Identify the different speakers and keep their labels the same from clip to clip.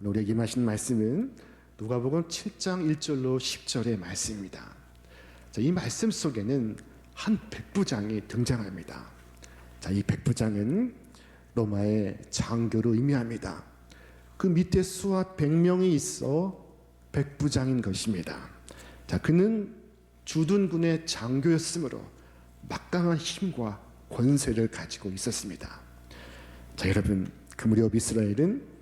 Speaker 1: 오늘 우리에게 임하신 말씀은 누가복음 7장 1절로 10절의 말씀입니다. 자, 이 말씀 속에는 한 백부장이 등장합니다. 자, 이 백부장은 로마의 장교로 의미합니다. 그 밑에 수하 100명이 있어 백부장인 것입니다. 자, 그는 주둔군의 장교였으므로 막강한 힘과 권세를 가지고 있었습니다. 자, 여러분, 그 무렵 이스라엘은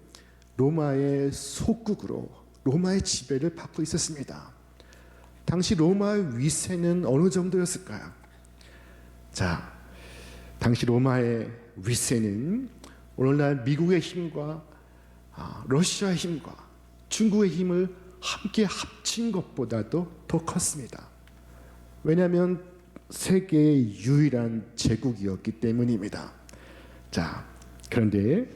Speaker 1: 로마의 속국으로 로마의 지배를 받고 있었습니다. 당시 로마의 위세는 어느 정도였을까요? 자, 당시 로마의 위세는 오늘날 미국의 힘과 러시아의 힘과 중국의 힘을 함께 합친 것보다도 더 컸습니다. 왜냐하면 세계의 유일한 제국이었기 때문입니다. 자, 그런데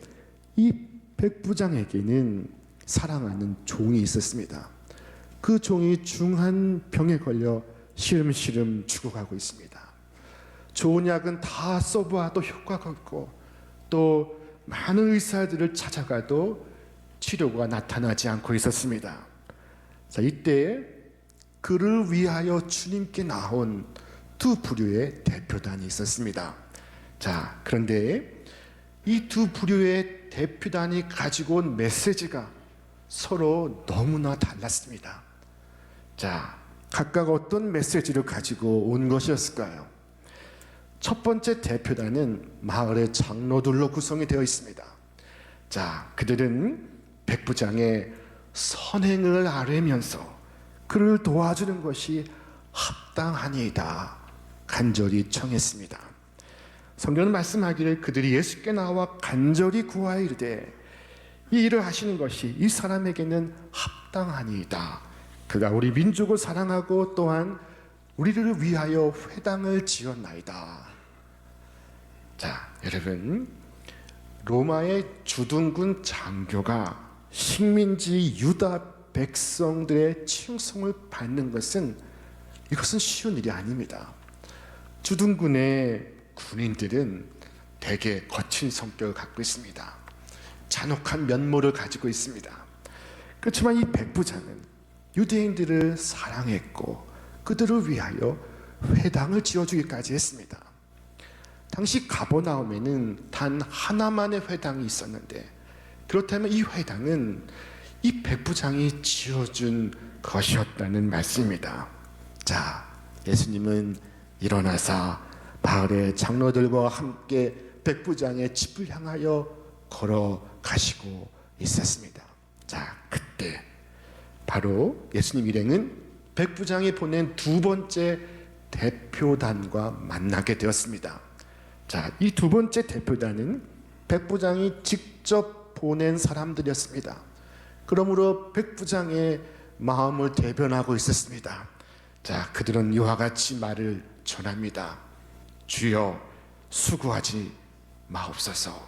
Speaker 1: 이 백부장에게는 사랑하는 종이 있었습니다. 그 종이 중한 병에 걸려 시름시름 죽어가고 있습니다. 좋은 약은 다 써보아도 효과가 없고 또 많은 의사들을 찾아가도 치료가 나타나지 않고 있었습니다. 자, 이때 그를 위하여 주님께 나온 두 부류의 대표단이 있었습니다. 자, 그런데 이 두 부류의 대표단이 가지고 온 메시지가 서로 너무나 달랐습니다. 자, 각각 어떤 메시지를 가지고 온 것이었을까요? 첫 번째 대표단은 마을의 장로들로 구성이 되어 있습니다. 자, 그들은 백부장의 선행을 아뢰면서 그를 도와주는 것이 합당하니이다 간절히 청했습니다. 성경은 말씀하기를 그들이 예수께 나와 간절히 구하여 이르되 이 일을 하시는 것이 이 사람에게는 합당하니이다. 그가 우리 민족을 사랑하고 또한 우리를 위하여 회당을 지었나이다. 자, 여러분, 로마의 주둔군 장교가 식민지 유다 백성들의 칭송을 받는 것은 이것은 쉬운 일이 아닙니다. 주둔군의 군인들은 대개 거친 성격을 갖고 있습니다. 잔혹한 면모를 가지고 있습니다. 그렇지만 이 백부장은 유대인들을 사랑했고 그들을 위하여 회당을 지어주기까지 했습니다. 당시 가버나움에는 단 하나만의 회당이 있었는데 그렇다면 이 회당은 이 백부장이 지어준 것이었다는 말씀입니다. 자, 예수님은 일어나사 마을의 장로들과 함께 백부장의 집을 향하여 걸어가시고 있었습니다. 자, 그때 바로 예수님 일행은 백부장이 보낸 두 번째 대표단과 만나게 되었습니다. 자, 이 두 번째 대표단은 백부장이 직접 보낸 사람들이었습니다. 그러므로 백부장의 마음을 대변하고 있었습니다. 자, 그들은 이와 같이 말을 전합니다. 주여, 수고하지 마옵소서.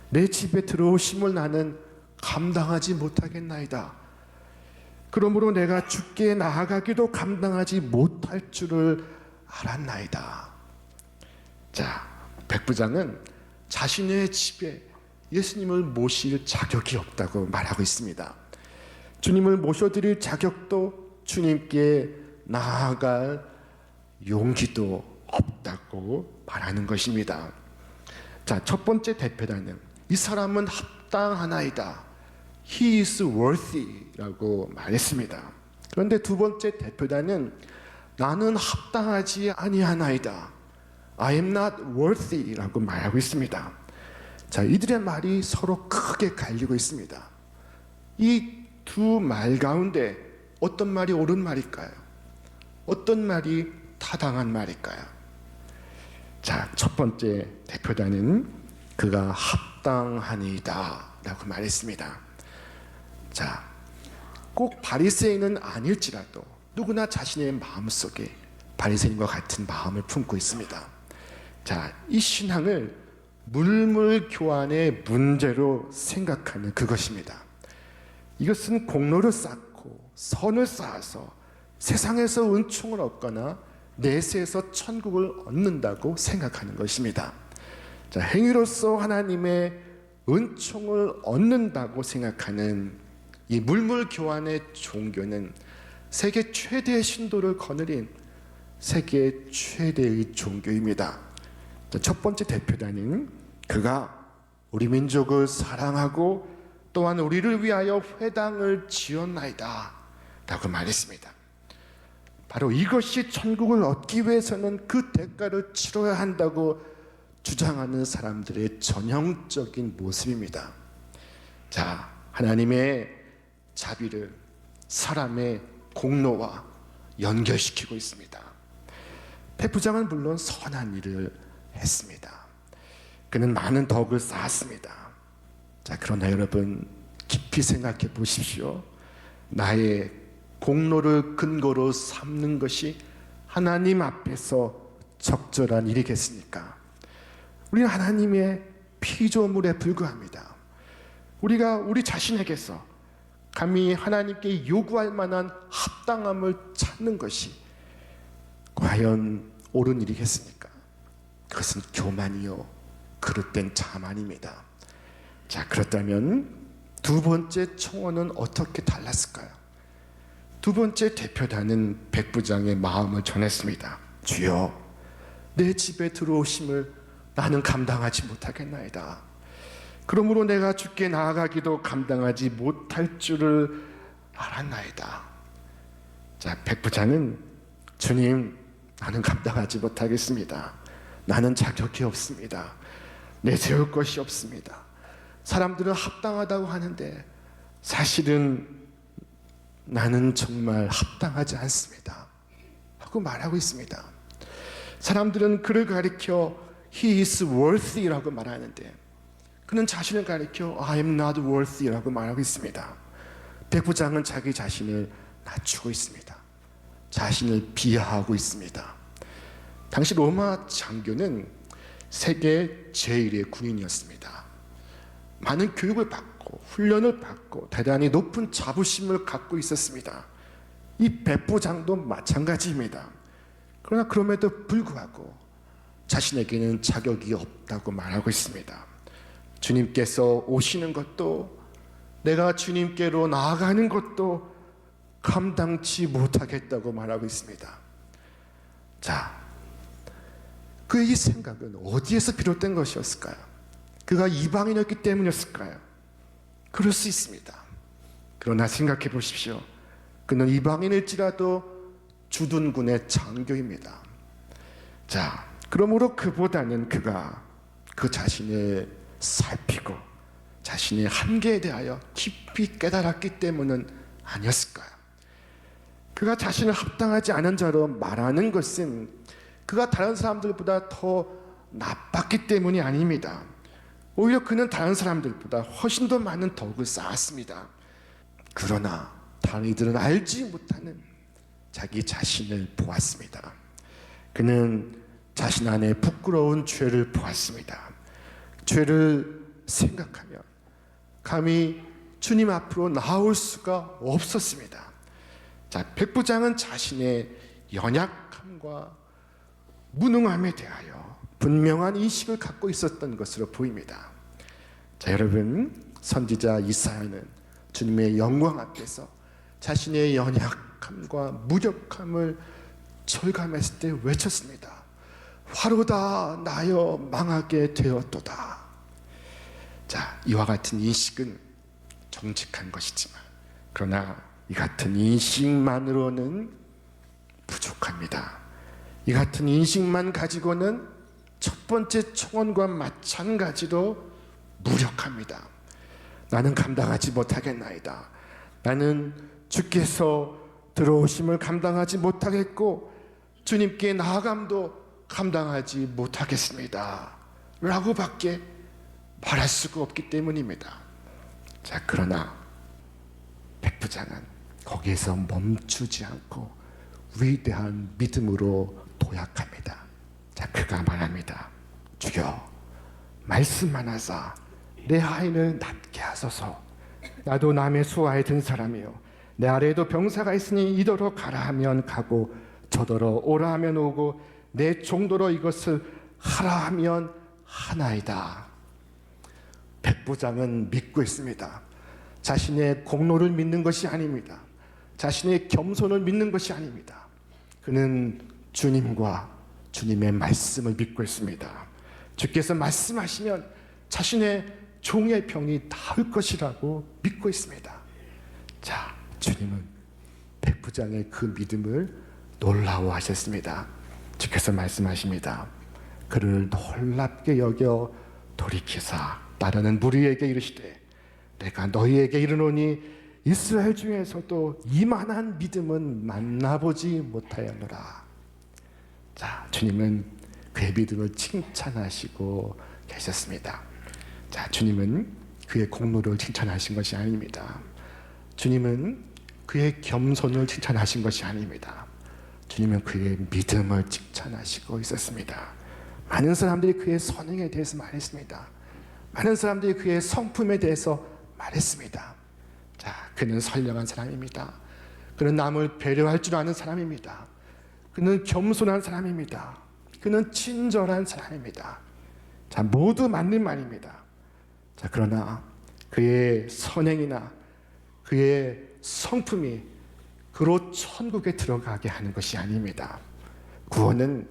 Speaker 1: 내 집에 들어오심을 나는 감당하지 못하겠나이다. 그러므로 내가 주께 나아가기도 감당하지 못할 줄을 알았나이다. 자, 백부장은 자신의 집에 예수님을 모실 자격이 없다고 말하고 있습니다. 주님을 모셔드릴 자격도 주님께 나아갈 용기도 없다고 말하는 것입니다. 자, 첫 번째 대표단은 이 사람은 합당하나이다. He is worthy 라고 말했습니다. 그런데 두 번째 대표단은 나는 합당하지 아니하나이다. I am not worthy 라고 말하고 있습니다. 자, 이들의 말이 서로 크게 갈리고 있습니다. 이 두 말 가운데 어떤 말이 옳은 말일까요? 어떤 말이 타당한 말일까요? 자, 첫 번째 대표단은 그가 합당하니이다 라고 말했습니다. 자, 꼭 바리새인은 아닐지라도 누구나 자신의 마음속에 바리새인과 같은 마음을 품고 있습니다. 자, 이 신앙을 물물 교환의 문제로 생각하는 그것입니다. 이것은 공로를 쌓고 선을 쌓아서 세상에서 은총을 얻거나 내세에서 천국을 얻는다고 생각하는 것입니다. 자, 행위로서 하나님의 은총을 얻는다고 생각하는 이 물물교환의 종교는 세계 최대의 신도를 거느린 세계 최대의 종교입니다. 첫 번째 대표단은 그가 우리 민족을 사랑하고 또한 우리를 위하여 회당을 지었나이다 라고 말했습니다. 바로 이것이 천국을 얻기 위해서는 그 대가를 치러야 한다고 주장하는 사람들의 전형적인 모습입니다. 자, 하나님의 자비를 사람의 공로와 연결시키고 있습니다. 백부장은 물론 선한 일을 했습니다. 그는 많은 덕을 쌓았습니다. 자, 그러나 여러분 깊이 생각해 보십시오. 나의 공로를 근거로 삼는 것이 하나님 앞에서 적절한 일이겠습니까? 우리는 하나님의 피조물에 불과합니다. 우리가 우리 자신에게서 감히 하나님께 요구할 만한 합당함을 찾는 것이 과연 옳은 일이겠습니까? 그것은 교만이요 그릇된 자만입니다. 자, 그렇다면 두 번째 청원은 어떻게 달랐을까요? 두 번째 대표단은 백부장의 마음을 전했습니다. 주여, 내 집에 들어오심을 나는 감당하지 못하겠나이다. 그러므로 내가 주께 나아가기도 감당하지 못할 줄을 알았나이다. 자, 백부장은 주님, 나는 감당하지 못하겠습니다. 나는 자격이 없습니다. 내세울 것이 없습니다. 사람들은 합당하다고 하는데 사실은 나는 정말 합당하지 않습니다 하고 말하고 있습니다. 사람들은 그를 가리켜 He is worthy라고 말하는데 그는 자신을 가리켜 I am not worthy라고 말하고 있습니다. 백부장은 자기 자신을 낮추고 있습니다. 자신을 비하하고 있습니다. 당시 로마 장교는 세계 제1의 군인이었습니다. 많은 교육을 받고 훈련을 받고 대단히 높은 자부심을 갖고 있었습니다. 이 백부장도 마찬가지입니다. 그러나 그럼에도 불구하고 자신에게는 자격이 없다고 말하고 있습니다. 주님께서 오시는 것도 내가 주님께로 나아가는 것도 감당치 못하겠다고 말하고 있습니다. 자, 그의 이 생각은 어디에서 비롯된 것이었을까요? 그가 이방인이었기 때문이었을까요? 그럴 수 있습니다. 그러나 생각해 보십시오. 그는 이방인일지라도 주둔군의 장교입니다. 자, 그러므로 그보다는 그가 그 자신을 살피고 자신의 한계에 대하여 깊이 깨달았기 때문은 아니었을까요? 그가 자신을 합당하지 않은 자로 말하는 것은 그가 다른 사람들보다 더 나빴기 때문이 아닙니다. 오히려 그는 다른 사람들보다 훨씬 더 많은 덕을 쌓았습니다. 그러나 다른 이들은 알지 못하는 자기 자신을 보았습니다. 그는 자신 안에 부끄러운 죄를 보았습니다. 죄를 생각하며 감히 주님 앞으로 나올 수가 없었습니다. 자, 백부장은 자신의 연약함과 무능함에 대하여 분명한 인식을 갖고 있었던 것으로 보입니다. 자, 여러분, 선지자 이사야는 주님의 영광 앞에서 자신의 연약함과 무력함을 절감했을 때 외쳤습니다. 화로다 나여 망하게 되었도다. 자, 이와 같은 인식은 정직한 것이지만 그러나 이 같은 인식만으로는 부족합니다. 이 같은 인식만 가지고는 첫 번째 청원과 마찬가지로 무력합니다. 나는 감당하지 못하겠나이다. 나는 주께서 들어오심을 감당하지 못하겠고 주님께 나아감도 감당하지 못하겠습니다 라고 밖에 말할 수가 없기 때문입니다. 자, 그러나 백부장은 거기에서 멈추지 않고 위대한 믿음으로 도약합니다. 자, 그가 말합니다. 주여, 말씀하나사 내 하인을 낫게 하소서. 나도 남의 수하에 든 사람이요 내 아래에도 병사가 있으니 이더러 가라 하면 가고 저더러 오라 하면 오고 내 종도로 이것을 하라 하면 하나이다. 백부장은 믿고 있습니다. 자신의 공로를 믿는 것이 아닙니다. 자신의 겸손을 믿는 것이 아닙니다. 그는 주님과 주님의 말씀을 믿고 있습니다. 주께서 말씀하시면 자신의 종의 병이 나을 것이라고 믿고 있습니다. 자, 주님은 백부장의 그 믿음을 놀라워하셨습니다. 주께서 말씀하십니다. 그를 놀랍게 여겨 돌이키사 따르는 무리에게 이르시되 내가 너희에게 이르노니 이스라엘 중에서도 이만한 믿음은 만나보지 못하였노라. 자, 주님은 그의 믿음을 칭찬하시고 계셨습니다. 자, 주님은 그의 공로를 칭찬하신 것이 아닙니다. 주님은 그의 겸손을 칭찬하신 것이 아닙니다. 주님은 그의 믿음을 칭찬하시고 있었습니다. 많은 사람들이 그의 선행에 대해서 말했습니다. 많은 사람들이 그의 성품에 대해서 말했습니다. 자, 그는 선량한 사람입니다. 그는 남을 배려할 줄 아는 사람입니다. 그는 겸손한 사람입니다. 그는 친절한 사람입니다. 자, 모두 맞는 말입니다. 자, 그러나 그의 선행이나 그의 성품이 그로 천국에 들어가게 하는 것이 아닙니다. 구원은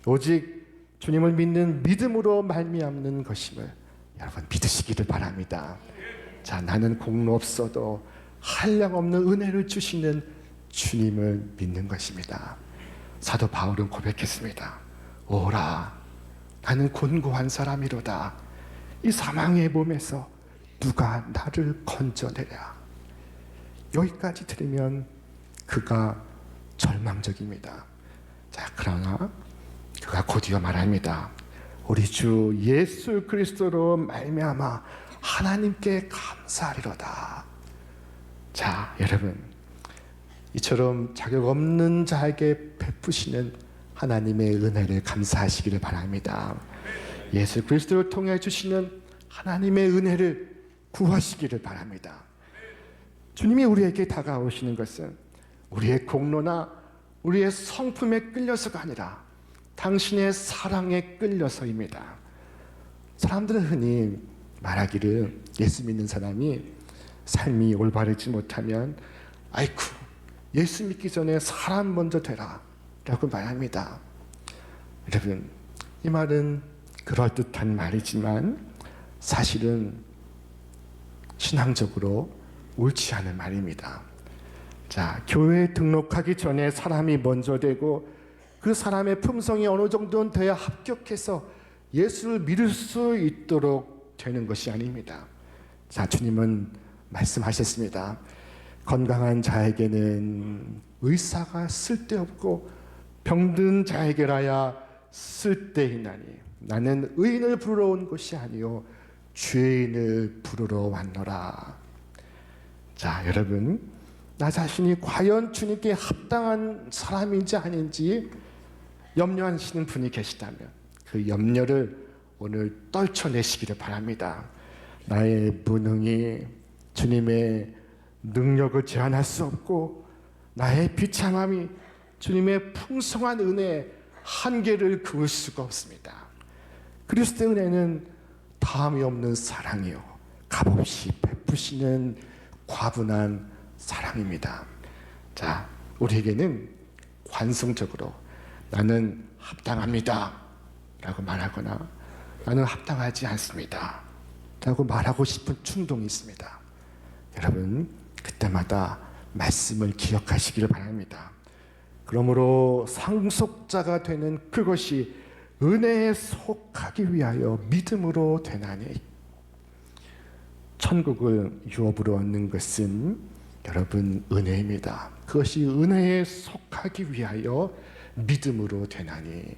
Speaker 1: 오직 주님을 믿는 믿음으로 말미암는 것임을 여러분 믿으시기를 바랍니다. 자, 나는 공로 없어도 한량없는 은혜를 주시는 주님을 믿는 것입니다. 사도 바울은 고백했습니다. 오라, 나는 곤고한 사람이로다. 이 사망의 몸에서 누가 나를 건져내랴. 여기까지 들으면 그가 절망적입니다. 자, 그러나 그가 곧이어 말합니다. 우리 주 예수 그리스도로 말미암아 하나님께 감사하리로다. 자, 여러분, 이처럼 자격 없는 자에게 베푸시는 하나님의 은혜를 감사하시기를 바랍니다. 예수 그리스도를 통해 주시는 하나님의 은혜를 구하시기를 바랍니다. 주님이 우리에게 다가오시는 것은 우리의 공로나 우리의 성품에 끌려서가 아니라 당신의 사랑에 끌려서입니다. 사람들은 흔히 말하기를 예수 믿는 사람이 삶이 올바르지 못하면 아이쿠, 예수 믿기 전에 사람 먼저 되라 라고 말합니다. 여러분, 이 말은 그럴듯한 말이지만 사실은 신앙적으로 옳지 않은 말입니다. 자, 교회에 등록하기 전에 사람이 먼저 되고 그 사람의 품성이 어느 정도는 돼야 합격해서 예수를 믿을 수 있도록 되는 것이 아닙니다. 자, 주님은 말씀하셨습니다. 건강한 자에게는 의사가 쓸데없고 병든 자에게라야 쓸데있나니 나는 의인을 부르러 온 것이 아니요 죄인을 부르러 왔노라. 자, 여러분, 나 자신이 과연 주님께 합당한 사람인지 아닌지 염려하시는 분이 계시다면 그 염려를 오늘 떨쳐내시기를 바랍니다. 나의 무능이 주님의 능력을 제한할 수 없고 나의 비참함이 주님의 풍성한 은혜의 한계를 그을 수가 없습니다. 그리스도의 은혜는 다함이 없는 사랑이요 값없이 베푸시는 과분한 사랑입니다. 자, 우리에게는 관성적으로 나는 합당합니다 라고 말하거나 나는 합당하지 않습니다 라고 말하고 싶은 충동이 있습니다. 여러분, 그때마다 말씀을 기억하시기를 바랍니다. 그러므로 상속자가 되는 그것이 은혜에 속하기 위하여 믿음으로 되나니 천국을 유업으로 얻는 것은 여러분 은혜입니다. 그것이 은혜에 속하기 위하여 믿음으로 되나니.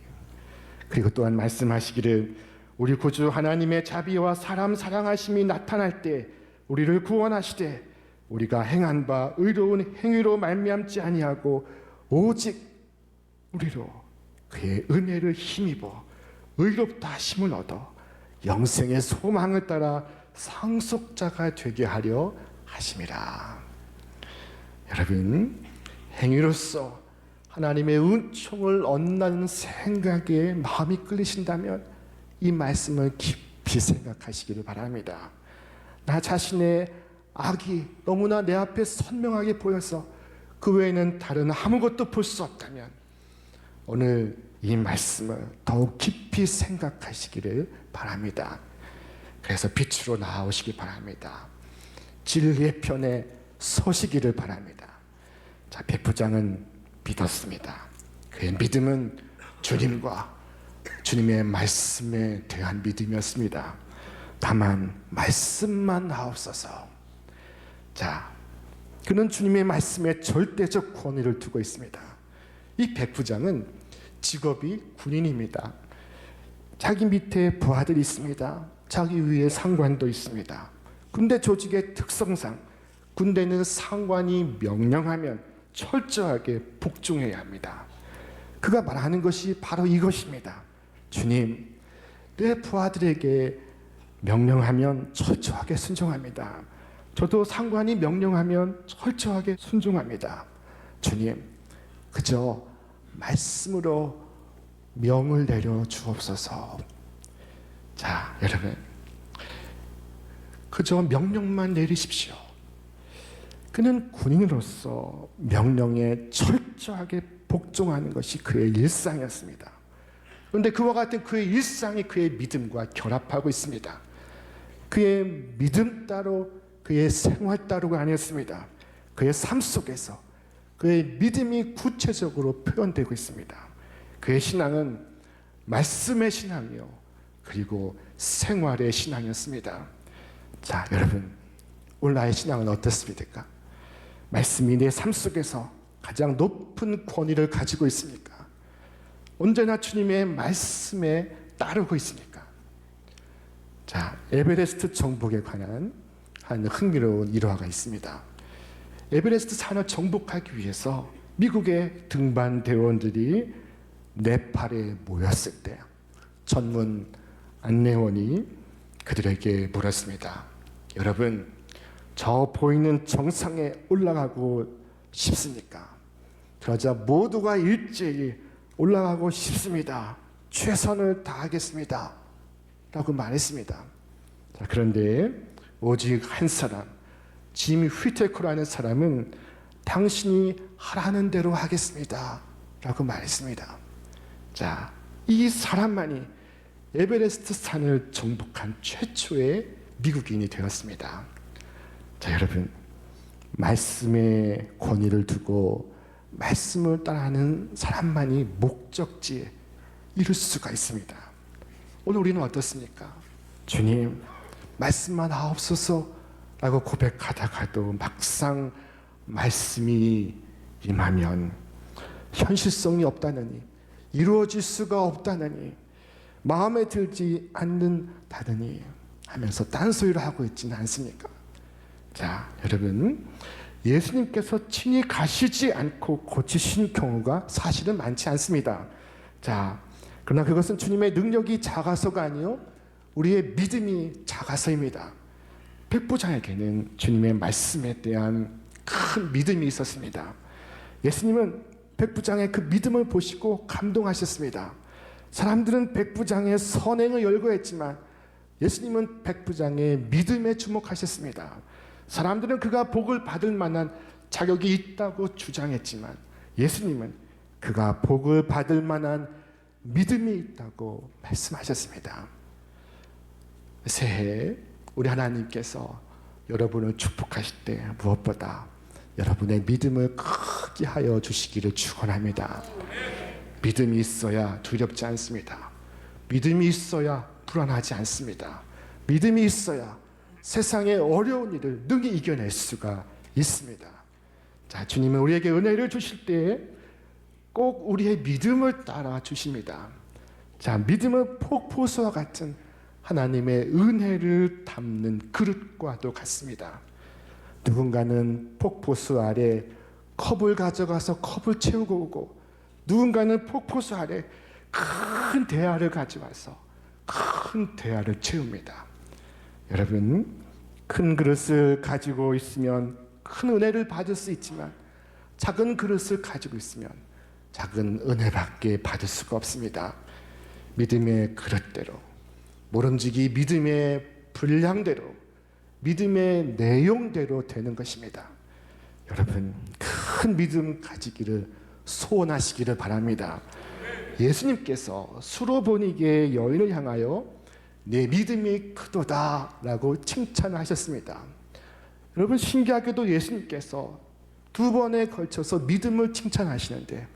Speaker 1: 그리고 또한 말씀하시기를 우리 구주 하나님의 자비와 사람 사랑하심이 나타날 때 우리를 구원하시되 우리가 행한 바 의로운 행위로 말미암지 아니하고 오직 우리로 그의 은혜를 힘입어 의롭다 하심을 얻어 영생의 소망을 따라 상속자가 되게 하려 하심이라. 여러분, 행위로서 하나님의 은총을 얻는다는 생각에 마음이 끌리신다면 이 말씀을 깊이 생각하시기를 바랍니다. 나 자신의 악이 너무나 내 앞에 선명하게 보여서 그 외에는 다른 아무것도 볼 수 없다면 오늘 이 말씀을 더욱 깊이 생각하시기를 바랍니다. 그래서 빛으로 나오시기 바랍니다. 진리의 편에 서시기를 바랍니다. 자, 백부장은 믿었습니다. 그의 믿음은 주님과 주님의 말씀에 대한 믿음이었습니다. 다만 말씀만 하옵소서. 자, 그는 주님의 말씀에 절대적 권위를 두고 있습니다. 이 백부장은 직업이 군인입니다. 자기 밑에 부하들이 있습니다. 자기 위에 상관도 있습니다. 군대 조직의 특성상 군대는 상관이 명령하면 철저하게 복종해야 합니다. 그가 말하는 것이 바로 이것입니다. 주님, 내 부하들에게 명령하면 철저하게 순종합니다. 저도 상관이 명령하면 철저하게 순종합니다. 주님, 그저 말씀으로 명을 내려 주옵소서. 자, 여러분, 그저 명령만 내리십시오. 그는 군인으로서 명령에 철저하게 복종하는 것이 그의 일상이었습니다. 그런데 그와 같은 그의 일상이 그의 믿음과 결합하고 있습니다. 그의 믿음 따로 그의 생활 따로가 아니었습니다. 그의 삶 속에서 그의 믿음이 구체적으로 표현되고 있습니다. 그의 신앙은 말씀의 신앙이요, 그리고 생활의 신앙이었습니다. 자, 여러분, 오늘 나의 신앙은 어떻습니까? 말씀이 내 삶 속에서 가장 높은 권위를 가지고 있습니까? 언제나 주님의 말씀에 따르고 있습니까? 자, 에베레스트 정복에 관한 한 흥미로운 일화가 있습니다. 에베레스트 산을 정복하기 위해서 미국의 등반 대원들이 네팔에 모였을 때 전문 안내원이 그들에게 물었습니다. 여러분, 저 보이는 정상에 올라가고 싶습니까? 그러자 모두가 일제히 올라가고 싶습니다. 최선을 다하겠습니다. 라고 말했습니다. 자, 그런데 오직 한 사람, 짐 휘테커라는 사람은 당신이 하라는 대로 하겠습니다. 라고 말했습니다. 자, 이 사람만이 에베레스트 산을 정복한 최초의 미국인이 되었습니다. 자, 여러분, 말씀의 권위를 두고 말씀을 따라하는 사람만이 목적지에 이룰 수가 있습니다. 오늘 우리는 어떻습니까? 주님, 말씀만 하옵소서 라고 고백하다가도 막상 말씀이 임하면 현실성이 없다느니, 이루어질 수가 없다느니, 마음에 들지 않는다느니 하면서 딴소리를 하고 있지는 않습니까? 자, 여러분, 예수님께서 친히 가시지 않고 고치신 경우가 사실은 많지 않습니다. 자, 그러나 그것은 주님의 능력이 작아서가 아니요, 우리의 믿음이 작아서입니다. 백부장에게는 주님의 말씀에 대한 큰 믿음이 있었습니다. 예수님은 백부장의 그 믿음을 보시고 감동하셨습니다. 사람들은 백부장의 선행을 열거했지만 예수님은 백부장의 믿음에 주목하셨습니다. 사람들은 그가 복을 받을 만한 자격이 있다고 주장했지만 예수님은 그가 복을 받을 만한 믿음이 있다고 말씀하셨습니다. 새해 우리 하나님께서 여러분을 축복하실 때 무엇보다 여러분의 믿음을 크게 하여 주시기를 축원합니다. 믿음이 있어야 두렵지 않습니다. 믿음이 있어야 불안하지 않습니다. 믿음이 있어야 세상의 어려운 일을 능히 이겨낼 수가 있습니다. 자, 주님은 우리에게 은혜를 주실 때 꼭 우리의 믿음을 따라 주십니다. 자, 믿음은 폭포수와 같은 하나님의 은혜를 담는 그릇과도 같습니다. 누군가는 폭포수 아래 컵을 가져가서 컵을 채우고 오고, 누군가는 폭포수 아래 큰 대야를 가져와서 큰 대야를 채웁니다. 여러분, 큰 그릇을 가지고 있으면 큰 은혜를 받을 수 있지만 작은 그릇을 가지고 있으면 작은 은혜밖에 받을 수가 없습니다. 믿음의 그릇대로, 모름지기 믿음의 분량대로 믿음의 내용대로 되는 것입니다. 여러분, 큰 믿음 가지기를 소원하시기를 바랍니다. 예수님께서 수로보니게 여인을 향하여 내 믿음이 크도다 라고 칭찬하셨습니다. 여러분, 신기하게도 예수님께서 두 번에 걸쳐서 믿음을 칭찬하시는데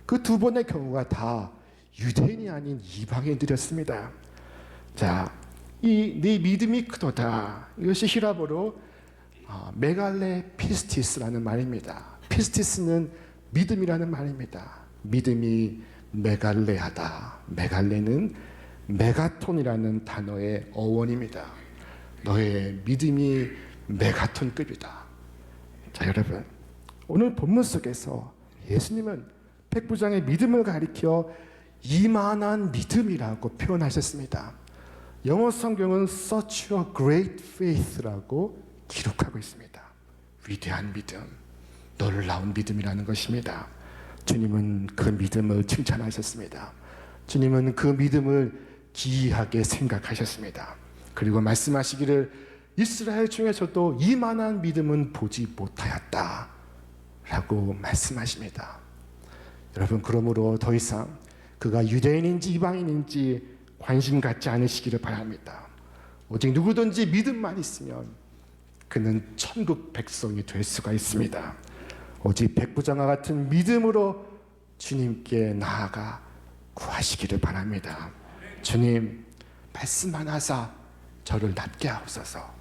Speaker 1: 그 두 번의 경우가 다 유대인이 아닌 이방인들이었습니다. 자, 이 네 믿음이 크도다, 이것이 히라보로 메갈레 피스티스라는 말입니다. 피스티스는 믿음이라는 말입니다. 믿음이 메갈레하다. 메갈레는 메가톤이라는 단어의 어원입니다. 너의 믿음이 메가톤급이다. 자, 여러분, 오늘 본문 속에서 예수님은 백부장의 믿음을 가리켜 이만한 믿음이라고 표현하셨습니다. 영어 성경은 such a great faith라고 기록하고 있습니다. 위대한 믿음, 놀라운 믿음이라는 것입니다. 주님은 그 믿음을 칭찬하셨습니다. 주님은 그 믿음을 기이하게 생각하셨습니다. 그리고 말씀하시기를 이스라엘 중에서도 이만한 믿음은 보지 못하였다 라고 말씀하십니다. 여러분, 그러므로 더 이상 그가 유대인인지 이방인인지 관심 갖지 않으시기를 바랍니다. 오직 누구든지 믿음만 있으면 그는 천국 백성이 될 수가 있습니다. 오직 백부장과 같은 믿음으로 주님께 나아가 구하시기를 바랍니다. 주님, 말씀만 하사 저를 낫게 하옵소서.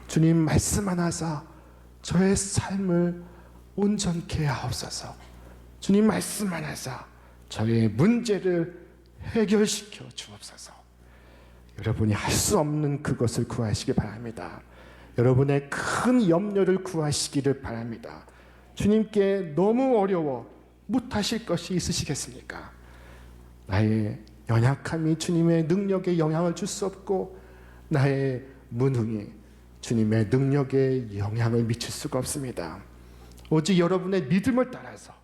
Speaker 1: 주님, 말씀만 하사 저의 삶을 온전케 하옵소서. 주님, 말씀만 하사 저의 문제를 해결시켜 주옵소서. 여러분이 할 수 없는 그것을 구하시기 바랍니다. 여러분의 큰 염려를 구하시기를 바랍니다. 주님께 너무 어려워 못하실 것이 있으시겠습니까? 나의 연약함이 주님의 능력에 영향을 줄 수 없고 나의 무능이 주님의 능력에 영향을 미칠 수가 없습니다. 오직 여러분의 믿음을 따라서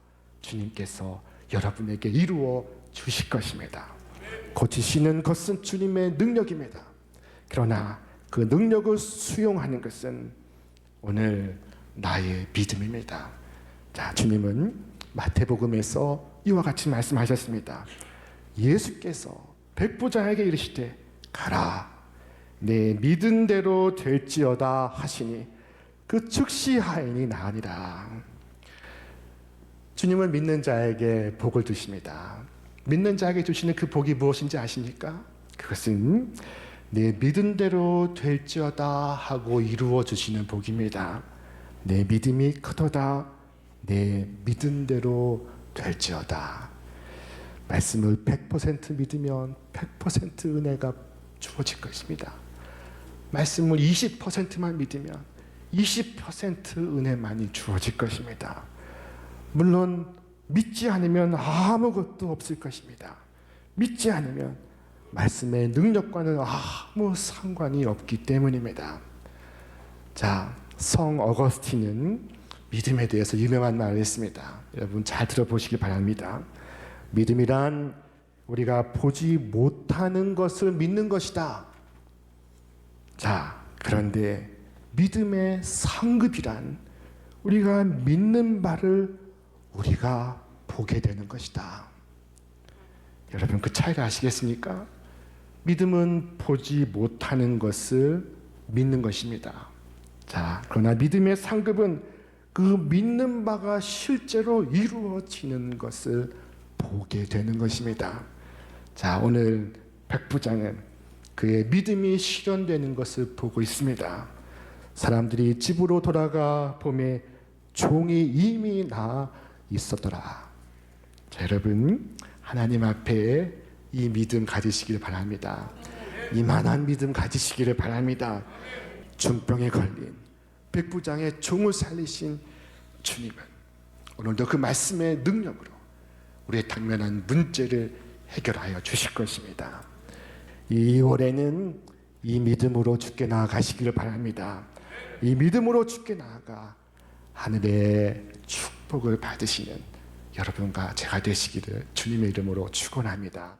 Speaker 1: 주님께서 여러분에게 이루어 주실 것입니다. 고치시는 것은 주님의 능력입니다. 그러나 그 능력을 수용하는 것은 오늘 나의 믿음입니다. 자, 주님은 마태복음에서 이와 같이 말씀하셨습니다. 예수께서 백부장에게 이르시되 가라, 내 믿은 대로 될지어다 하시니 그 즉시 하인이 나으니라. 주님은 믿는 자에게 복을 주십니다. 믿는 자에게 주시는 그 복이 무엇인지 아십니까? 그것은 내 믿은 대로 될지어다 하고 이루어 주시는 복입니다. 내 믿음이 크도다, 내 믿은 대로 될지어다. 말씀을 100% 믿으면 100% 은혜가 주어질 것입니다. 말씀을 20%만 믿으면 20% 은혜만이 주어질 것입니다. 물론 믿지 않으면 아무것도 없을 것입니다. 믿지 않으면 말씀의 능력과는 아무 상관이 없기 때문입니다. 자, 성 어거스틴은 믿음에 대해서 유명한 말을 했습니다. 여러분 잘 들어보시기 바랍니다. 믿음이란 우리가 보지 못하는 것을 믿는 것이다. 자, 그런데 믿음의 상급이란 우리가 믿는 바를 우리가 보게 되는 것이다. 여러분 그 차이를 아시겠습니까? 믿음은 보지 못하는 것을 믿는 것입니다. 자, 그러나 믿음의 상급은 그 믿는 바가 실제로 이루어지는 것을 보게 되는 것입니다. 자, 오늘 백부장은 그의 믿음이 실현되는 것을 보고 있습니다. 사람들이 집으로 돌아가 보매 종이 이미 나 있었더라. 자, 여러분 하나님 앞에 이 믿음 가지시길 바랍니다. 이만한 믿음 가지시기를 바랍니다. 중병에 걸린 백부장의 종을 살리신 주님은 오늘도 그 말씀의 능력으로 우리의 당면한 문제를 해결하여 주실 것입니다. 이 올해는 이 믿음으로 주께 나아가시기를 바랍니다. 이 믿음으로 주께 나아가 하늘의 축복을 받으시는 여러분과 제가 되시기를 주님의 이름으로 축원합니다.